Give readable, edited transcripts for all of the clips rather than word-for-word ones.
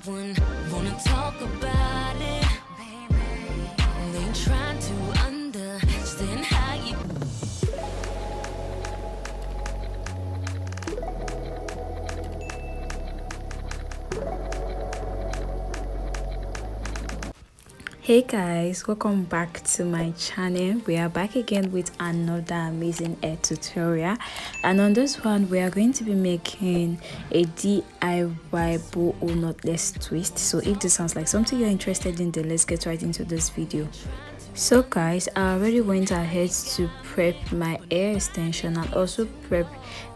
one. Wanna talk about it, baby. They ain't trying to understand how you. Hey guys, welcome back to my channel. We are back again with another amazing hair tutorial, and on this one we are going to be making a DIY Boho knotless twist. So if this sounds like something you're interested in, then let's get right into this video. So guys, I already went ahead to prep my hair extension and also prep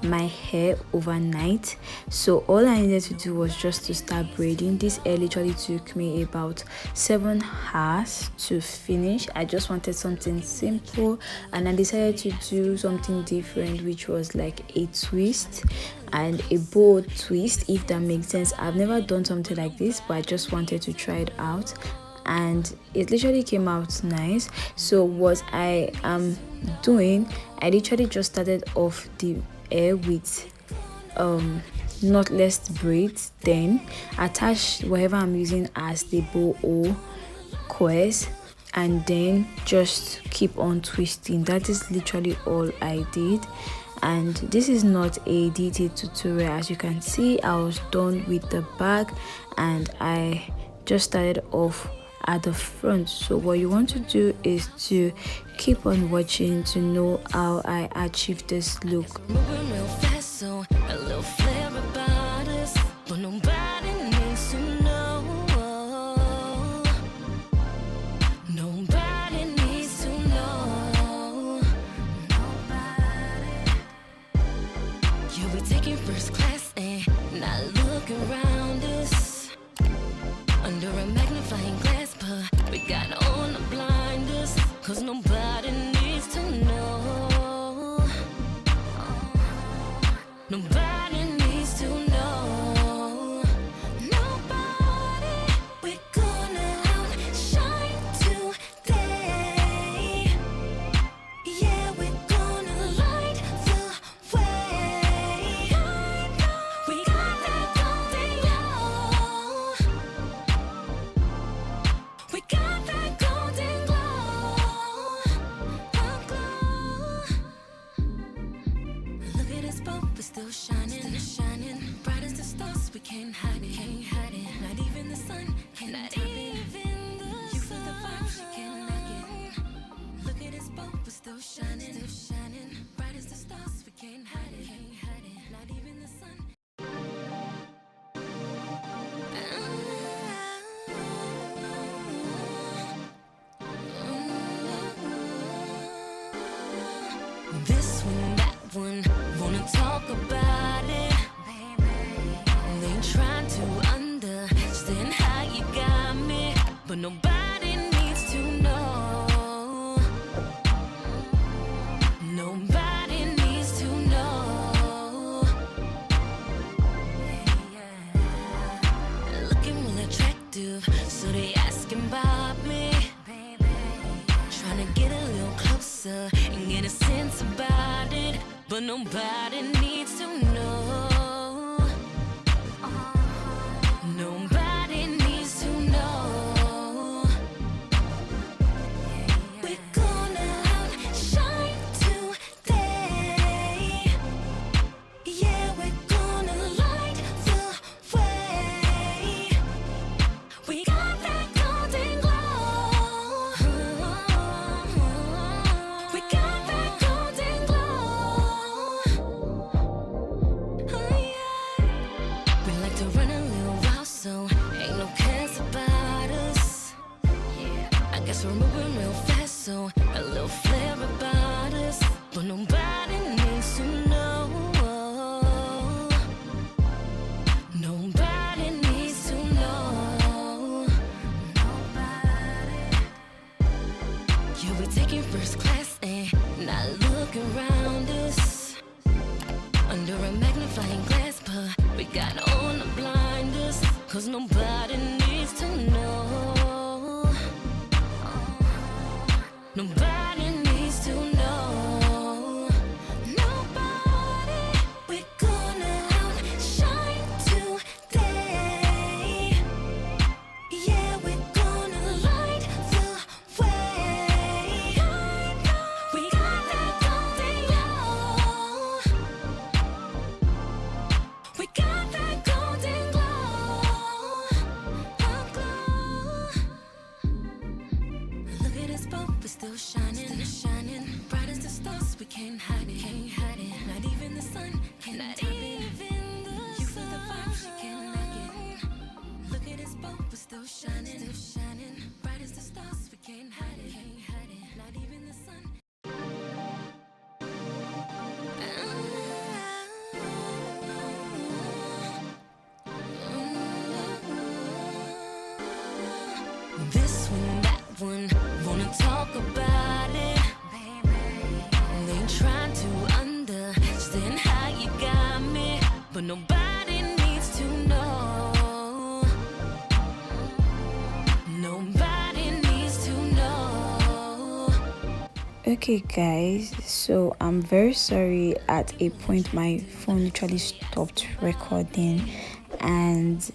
my hair overnight. So all I needed to do was just to start braiding. This hair literally took me about 7 hours to finish. I just wanted something simple and I decided to do something different, which was like a twist and a bow twist, if that makes sense. I've never done something like this, but I just wanted to try it out and it literally came out nice. So what I am doing, I literally just started off the hair with knotless braids, then attach whatever I'm using as the boho coils, and then just keep on twisting. That is literally all I did. And this is not a detailed tutorial. As you can see, I was done with the bag and I just started off at the front. So what you want to do is to keep on watching to know how I achieve this look. Moving real fast, so a little flair about us, but nobody needs to know. Nobody needs to know. Nobody. Yeah, we're taking first class and not look around us under a magnifying glass, but we got on the blinders, cause nobody needs to know. Nobody needs to know. Nobody. We're gonna outshine today. Yeah, we're gonna light the way. We got that golden glow. We got that golden glow. Look at us both, we're still shining, bright as the stars. We can't hide it, not even the sun can top it. You feel the vibe, she can't knock it. Look at us both, we're still shining, bright as the stars. We can't hide it, not even the sun. This one, that one, wanna talk about it, baby. They ain't trying to understand how you got me, but nobody needs to know. Nobody needs to know. Yeah. Looking real attractive, so they asking about me, baby. Trying to get a little closer and get a sense about it, but nobody needs to know. Nobody needs to know. We're gonna outshine today. Yeah, we're gonna light the way. We got that golden glow. We got that golden glow. Oh yeah. We like to run a little while, so ain't no cares about us. Yeah, I guess we're moving real fast, so a little flair about us, but nobody needs to know. Nobody needs to know. Nobody. Yeah, we're taking first class and not look around us under a magnifying glass, but we got on the blinders, cause nobody needs to know. Nobody needs to know. Nobody. We're gonna outshine today. we're still shining, bright as the stars, we can't hide it, not even the sun can stop it. You feel the vibes, you can't knock it. Look at us both, we're still shining, bright as the stars, we can't hide it, not even the sun. This one, that one, wanna talk about it, baby. They trying to understand how you got me, but nobody needs to know. Nobody needs to know. Okay guys, so I'm very sorry. At a point my phone literally stopped recording and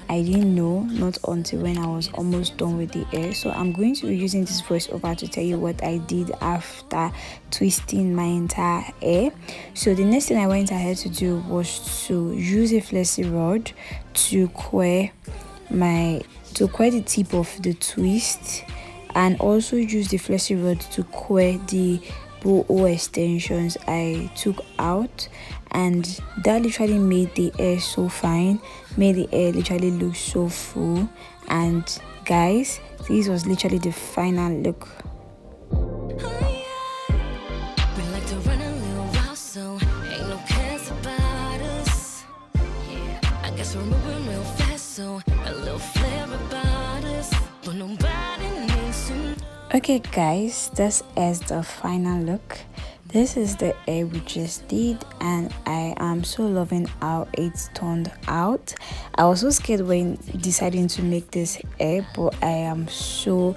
I didn't know not until when I was almost done with the hair. So I'm going to be using this voiceover to tell you what I did after twisting my entire hair. So the next thing I went ahead to do was to use a flexi rod to queer the tip of the twist, and also use the flexi rod to queer the boho extensions I took out, and that literally made the hair so fine, made the hair literally look so full. And guys, this was literally the final look. We like to run a little while, so ain't no cares about us. Yeah, I guess we're moving real fast, so a little flair about us, but nobody needs to. Okay guys, this is the final look. This is the hair we just did, and I am so loving how it turned out. I was so scared when deciding to make this hair, but I am so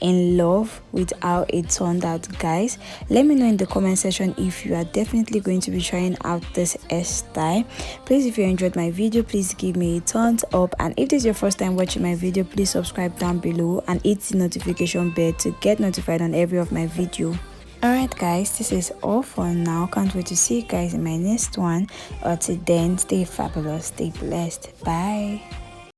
in love with how it turned out. Guys, let me know in the comment section if you are definitely going to be trying out this hairstyle. Please, if you enjoyed my video, please give me a thumbs up, and if this is your first time watching my video, please subscribe down below and hit the notification bell to get notified on every of my video. Alright guys, this is all for now. Can't wait to see you guys in my next one. Until then, stay fabulous, stay blessed. Bye.